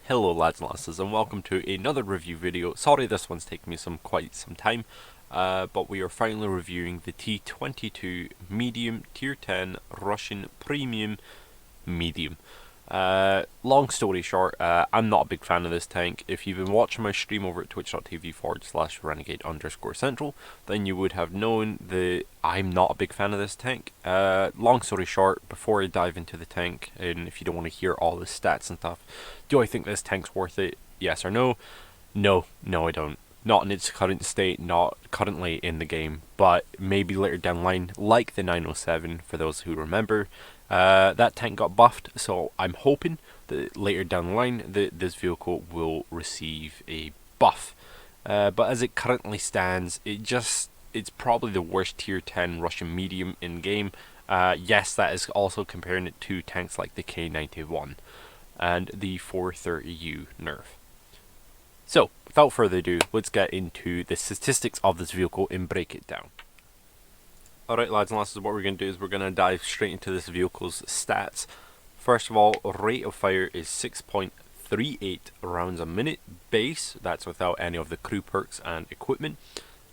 Hello lads and lasses, and welcome to another review video. Sorry this one's taken me quite some time, but we are finally reviewing the T-22 Medium Tier 10 Russian Premium Medium. Long story short, I'm not a big fan of this tank. If you've been watching my stream over at twitch.tv/renegade_central, then you would have known that I'm not a big fan of this tank. Long story short, before I dive into the tank, and if you don't want to hear all the stats and stuff, do I think this tank's worth it? Yes or no? No, I don't. Not in its current state, not currently in the game, but maybe later down the line, like the 907, for those who remember. That tank got buffed, so I'm hoping that later down the line that this vehicle will receive a buff. But as it currently stands, it's probably the worst tier 10 Russian medium in game. Yes, that is also comparing it to tanks like the K-91 and the 430U nerf. So, without further ado, let's get into the statistics of this vehicle and break it down. Alright lads and lasses, what we're going to do is we're going to dive straight into this vehicle's stats. First of all, rate of fire is 6.38 rounds a minute base, that's without any of the crew perks and equipment.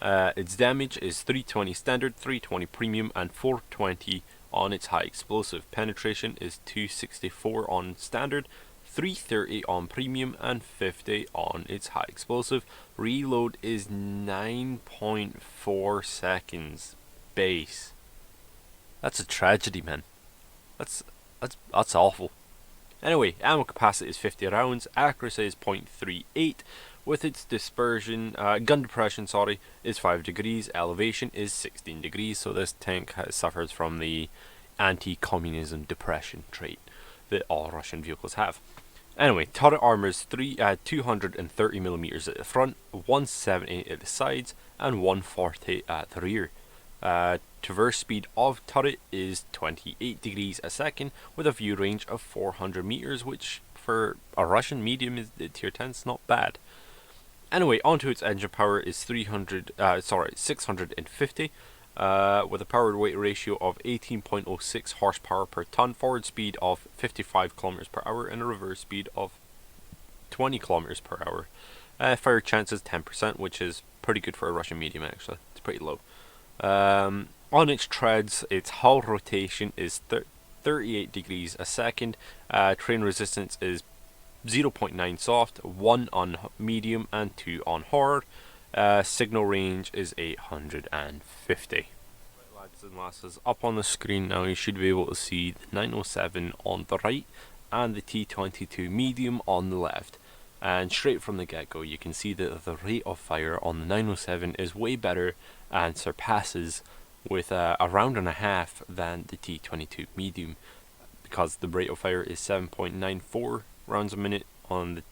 Its damage is 320 standard, 320 premium and 420 on its high explosive. Penetration is 264 on standard, 330 on premium and 50 on its high explosive. Reload is 9.4 seconds. Base. That's a tragedy, man. That's awful. Anyway, ammo capacity is 50 rounds, accuracy is 0.38, with its dispersion, gun depression, is 5 degrees, elevation is 16 degrees, so this tank suffers from the anti-communism depression trait that all Russian vehicles have. Anyway, turret armor is 230mm at the front, 170 at the sides, and 140 at the rear. Traverse speed of turret is 28 degrees a second with a view range of 400 meters, which for a Russian medium is tier 10 is not bad. Anyway, onto its engine power is 650 with a power to weight ratio of 18.06 horsepower per ton, forward speed of 55 kilometers per hour and a reverse speed of 20 kilometers per hour. Fire chance is 10%, which is pretty good for a Russian medium actually. It's pretty low. On its treads, its hull rotation is 38 degrees a second. Train resistance is 0.9 soft, 1 on medium and 2 on hard. Signal range is 850. Right, lads and lasses, up on the screen now you should be able to see the 907 on the right and the T-22 medium on the left. And straight from the get-go you can see that the rate of fire on the 907 is way better and surpasses with a round and a half than the T-22 medium, because the rate of fire is 7.94 rounds a minute on the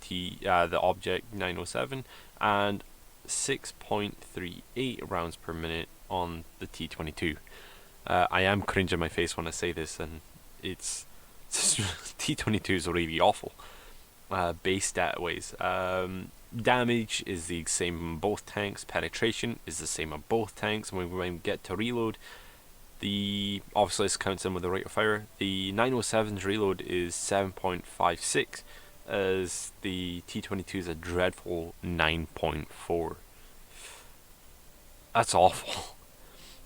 object 907 and 6.38 rounds per minute on the T-22. I am cringing my face when I say this, and it's T-22 is really awful. Base stat ways. Damage is the same on both tanks. Penetration is the same on both tanks. And when we get to reload, obviously this counts in with the rate of fire. The 907's reload is 7.56, as the T-22 is a dreadful 9.4. That's awful.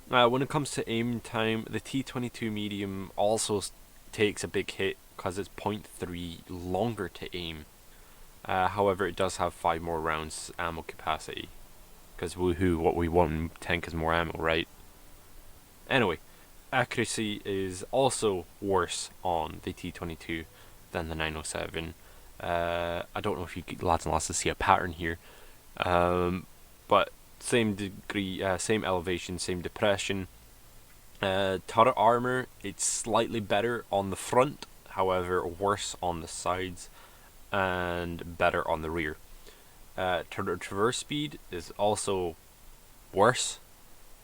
When it comes to aim time, the T-22 medium also takes a big hit because it's 0.3 longer to aim. However, it does have 5 more rounds ammo capacity, because woohoo, what we want in tank is more ammo, right? Anyway, accuracy is also worse on the T-22 than the 907. I don't know if you lads and lasses see a pattern here, but same degree, same elevation, same depression. Turret armor, it's slightly better on the front, however worse on the sides and better on the rear. Traverse speed is also worse.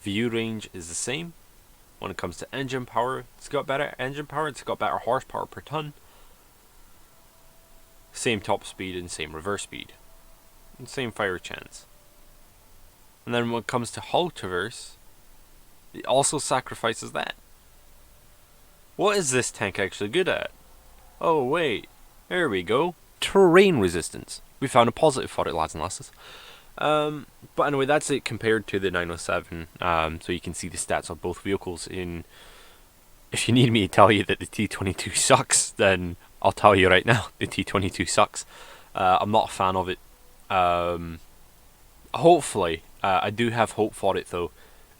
View range is the same. When it comes to engine power, it's got better engine power, it's got better horsepower per ton. Same top speed and same reverse speed. And same fire chance. And then when it comes to hull traverse, it also sacrifices that. What is this tank actually good at? Oh wait, there we go. terrain resistance. We found a positive for it, lads and lasses. But anyway, that's it compared to the 907. So you can see the stats of both vehicles. If you need me to tell you that the T-22 sucks, then I'll tell you right now, the T-22 sucks. I'm not a fan of it. Hopefully, I do have hope for it though,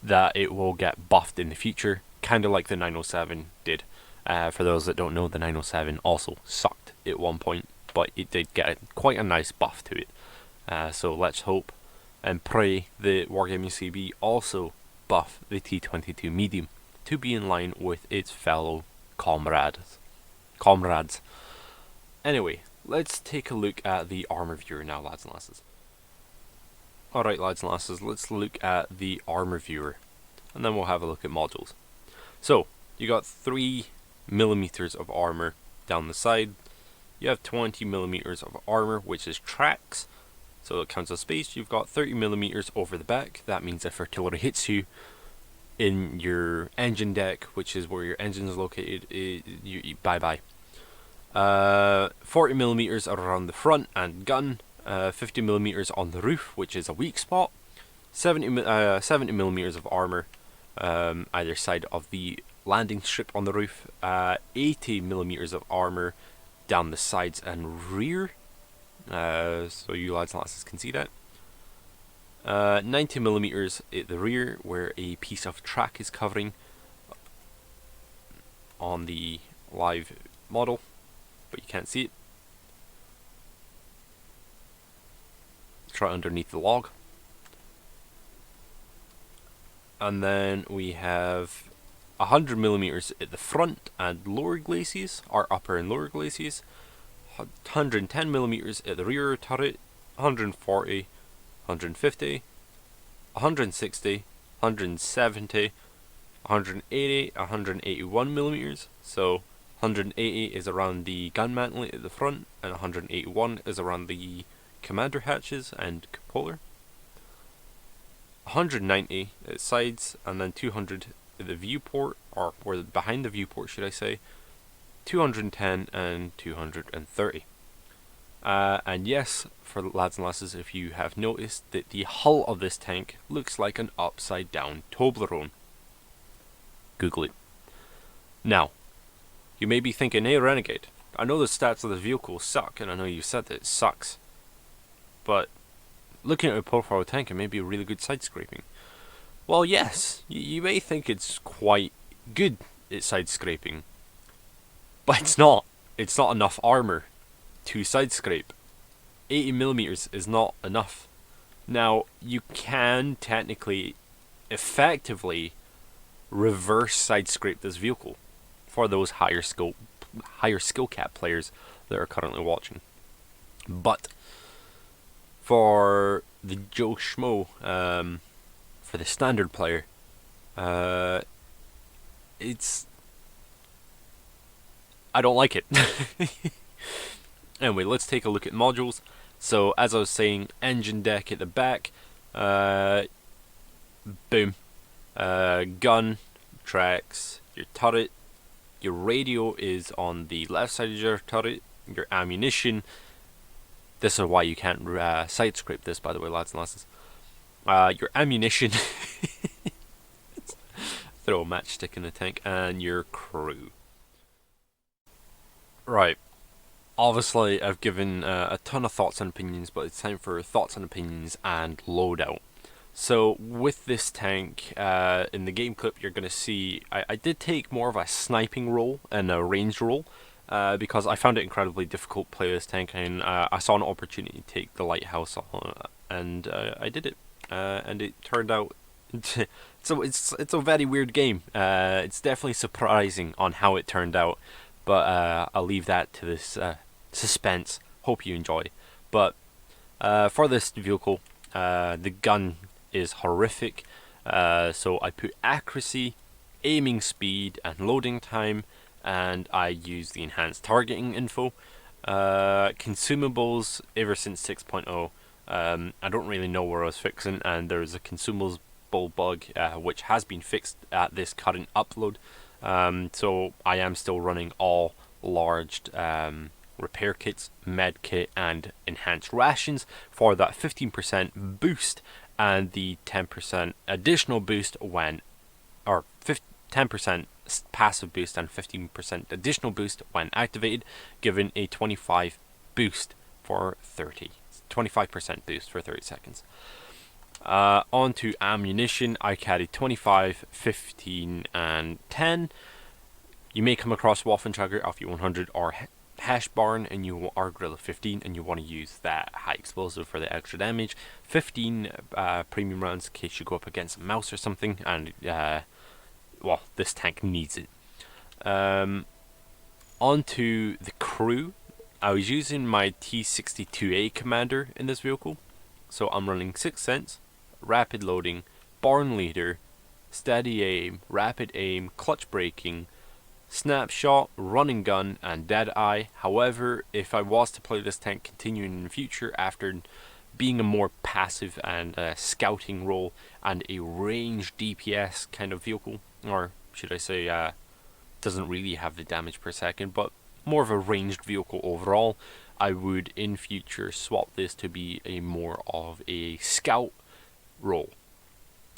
that it will get buffed in the future, kind of like the 907 did. For those that don't know, the 907 also sucked at one point, but it did get quite a nice buff to it. So let's hope and pray that Wargaming CB also buff the T-22 medium to be in line with its fellow comrades. Anyway, let's take a look at the armor viewer now, lads and lasses. Alright, lads and lasses, let's look at the armor viewer, and then we'll have a look at modules. So, you got 3mm of armor down the side. You have 20mm of armor, which is tracks, so it counts as space. You've got 30mm over the back. That means if artillery hits you in your engine deck, which is where your engine is located, you bye-bye. 40mm around the front and gun, 50mm on the roof, which is a weak spot, 70mm of armor either side of the landing strip on the roof, 80mm of armor down the sides and rear, so you lads and lasses can see that. 90mm at the rear, where a piece of track is covering on the live model, but you can't see it. It's right underneath the log. And then we have 100mm at the front and lower glacis, or upper and lower glacis. 110mm at the rear turret, 140, 150, 160, 170, 180, 181mm. So 180 is around the gun mantlet at the front, and 181 is around the commander hatches and cupola. 190 at sides, and then 200 at the viewport, or behind the viewport should I say, 210 and 230. And yes, for lads and lasses, if you have noticed that the hull of this tank looks like an upside down Toblerone. Google it. Now, you may be thinking, hey Renegade, I know the stats of the vehicle suck, and I know you said that it sucks, but looking at a profile tank, it may be a really good side scraping. Well, yes, you may think it's quite good at side scraping, but it's not. It's not enough armor to side scrape. 80mm is not enough. Now, you can technically, effectively, reverse side scrape this vehicle for those higher skill cap players that are currently watching. But for the Joe Schmo, for the standard player, I don't like it. Anyway, let's take a look at modules. So, as I was saying, engine deck at the back, boom, gun, tracks, your turret, your radio is on the left side of your turret, your ammunition. This is why you can't side scrape this, by the way, lads and lasses. Your ammunition, throw a matchstick in the tank, and your crew. Right. Obviously, I've given a ton of thoughts and opinions, but it's time for thoughts and opinions and loadout. So, with this tank, in the game clip, you're going to see I did take more of a sniping role and a range role, because I found it incredibly difficult to play this tank, and I saw an opportunity to take the lighthouse on, and I did it, and it turned out. So it's a very weird game. It's definitely surprising on how it turned out, but I'll leave that to this suspense. Hope you enjoy. But for this vehicle, the gun is horrific. So I put accuracy, aiming speed, and loading time, and I use the enhanced targeting info. Consumables ever since 6.0. I don't really know where I was fixing, and there's a consumable bug which has been fixed at this current upload. So I am still running all large repair kits, med kit, and enhanced rations for that 15% boost and the 10% additional boost when, or 10% passive boost and 15% additional boost when activated, giving a 25 boost for 25% boost for 30 seconds. On to ammunition, I carry 25, 15, and 10. You may come across Waffentrager LV100 or Hashbarn, and you are Gorilla 15, and you want to use that high explosive for the extra damage. 15 premium rounds in case you go up against a mouse or something, and well, this tank needs it. On to the crew. I was using my T-22A commander in this vehicle, so I'm running 6 cents, rapid loading, barn leader, steady aim, rapid aim, clutch braking, snapshot, running gun, and dead eye. However, if I was to play this tank continuing in the future after being a more passive and scouting role and a range DPS kind of vehicle, or should I say doesn't really have the damage per second, but more of a ranged vehicle overall, I would in future swap this to be a more of a scout role,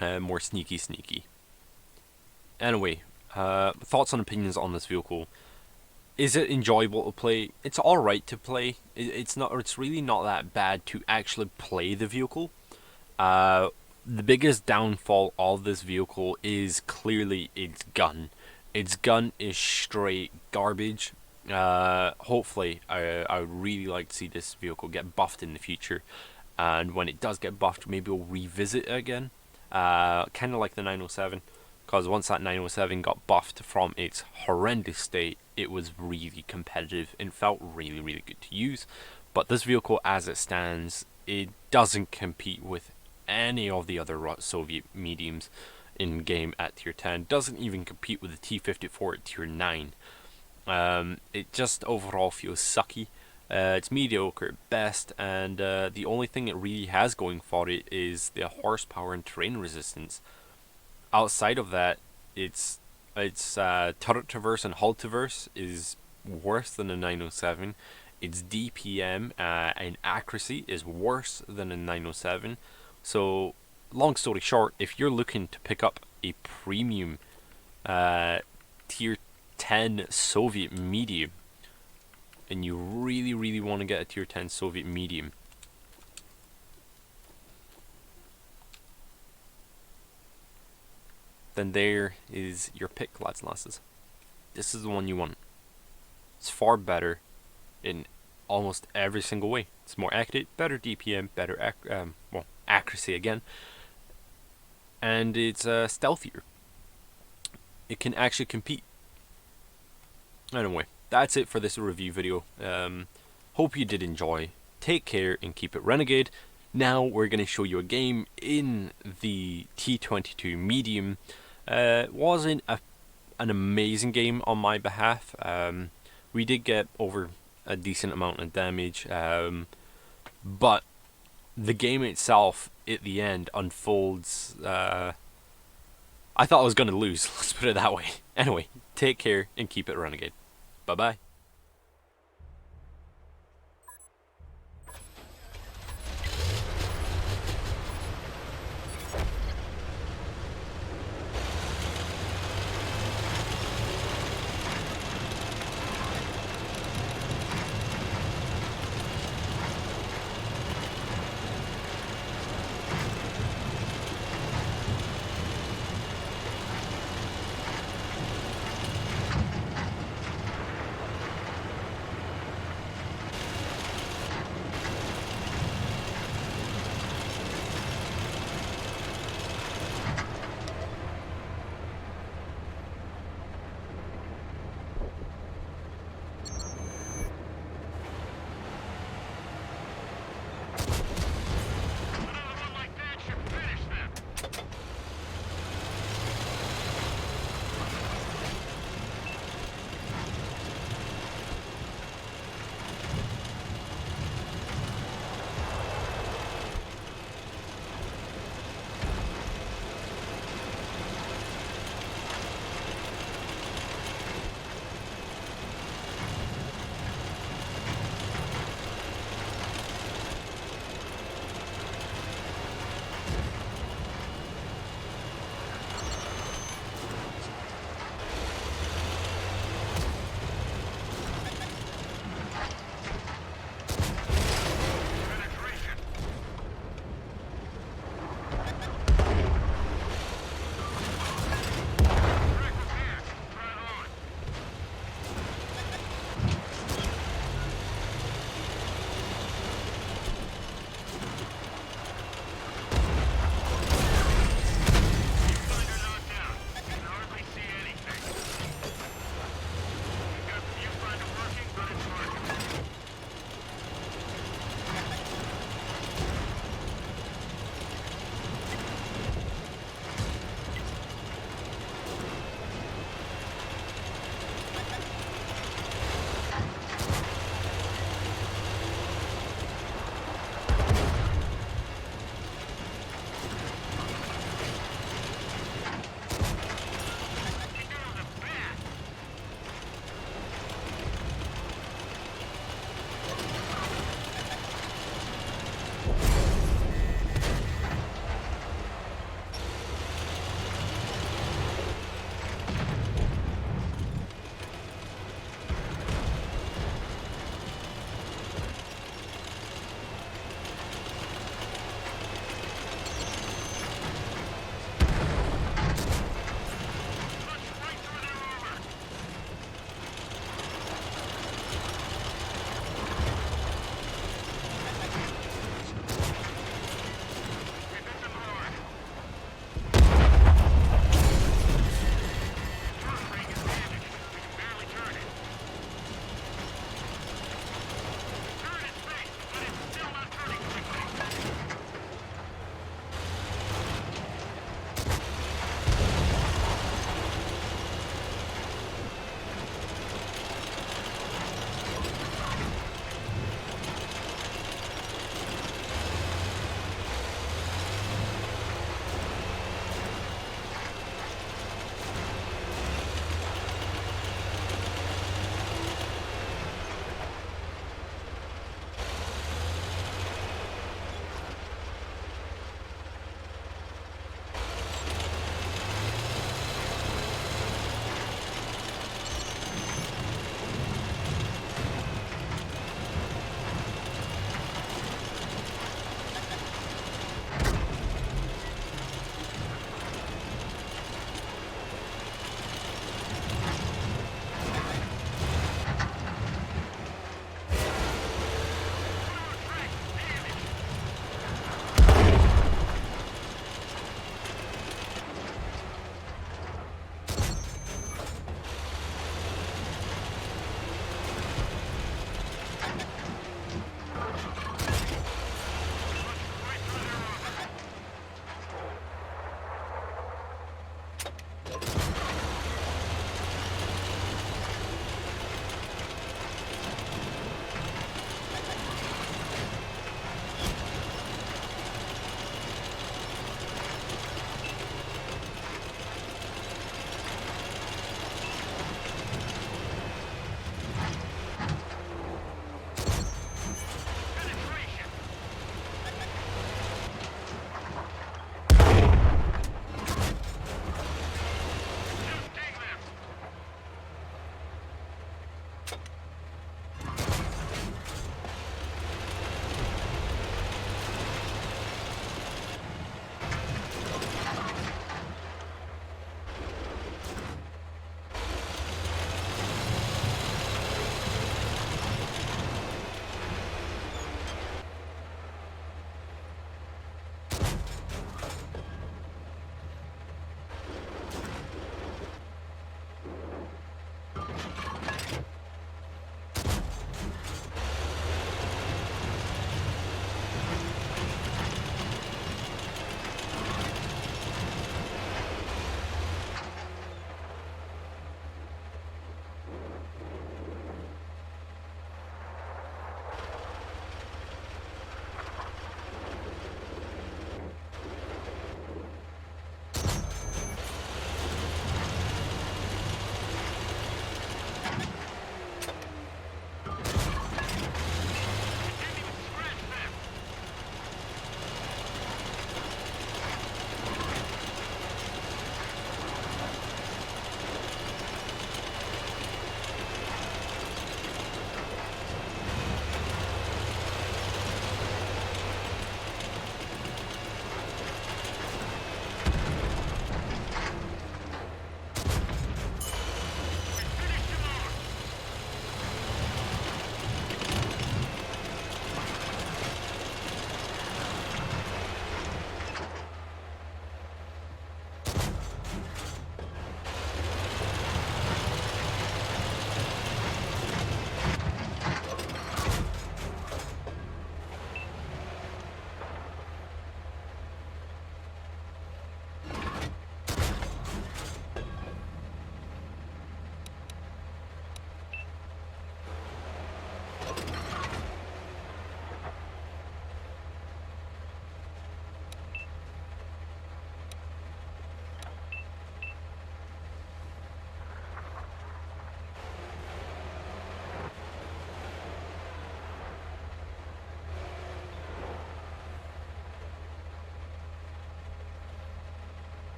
more sneaky. Anyway, thoughts and opinions on this vehicle. Is it enjoyable to play? It's alright to play. It's really not that bad to actually play the vehicle. The biggest downfall of this vehicle is clearly its gun. Its gun is straight garbage. Hopefully, I would really like to see this vehicle get buffed in the future, and when it does get buffed, maybe we'll revisit it again. Kind of like the 907, because once that 907 got buffed from its horrendous state, it was really competitive and felt really good to use. But this vehicle, as it stands, it doesn't compete with any of the other Soviet mediums in game at tier 10. Doesn't even compete with the T-54 at tier 9. It just overall feels sucky. It's mediocre at best, and the only thing it really has going for it is the horsepower and terrain resistance. Outside of that, its turret traverse and hull traverse is worse than a 907. Its DPM and accuracy is worse than a 907. So, long story short, if you're looking to pick up a premium tier 10 Soviet medium, and you really want to get a tier 10 Soviet medium, then there is your pick, lads and lasses. This is the one you want. It's far better in almost every single way. It's more accurate, better DPM, better accuracy again, and it's stealthier. It can actually compete. Anyway, that's it for this review video. Hope you did enjoy. Take care and keep it renegade. Now we're going to show you a game in the T-22 medium. Wasn't an amazing game on my behalf. We did get over a decent amount of damage, but the game itself at the end unfolds. I thought I was going to lose, let's put it that way. Anyway, take care and keep it renegade. Bye bye.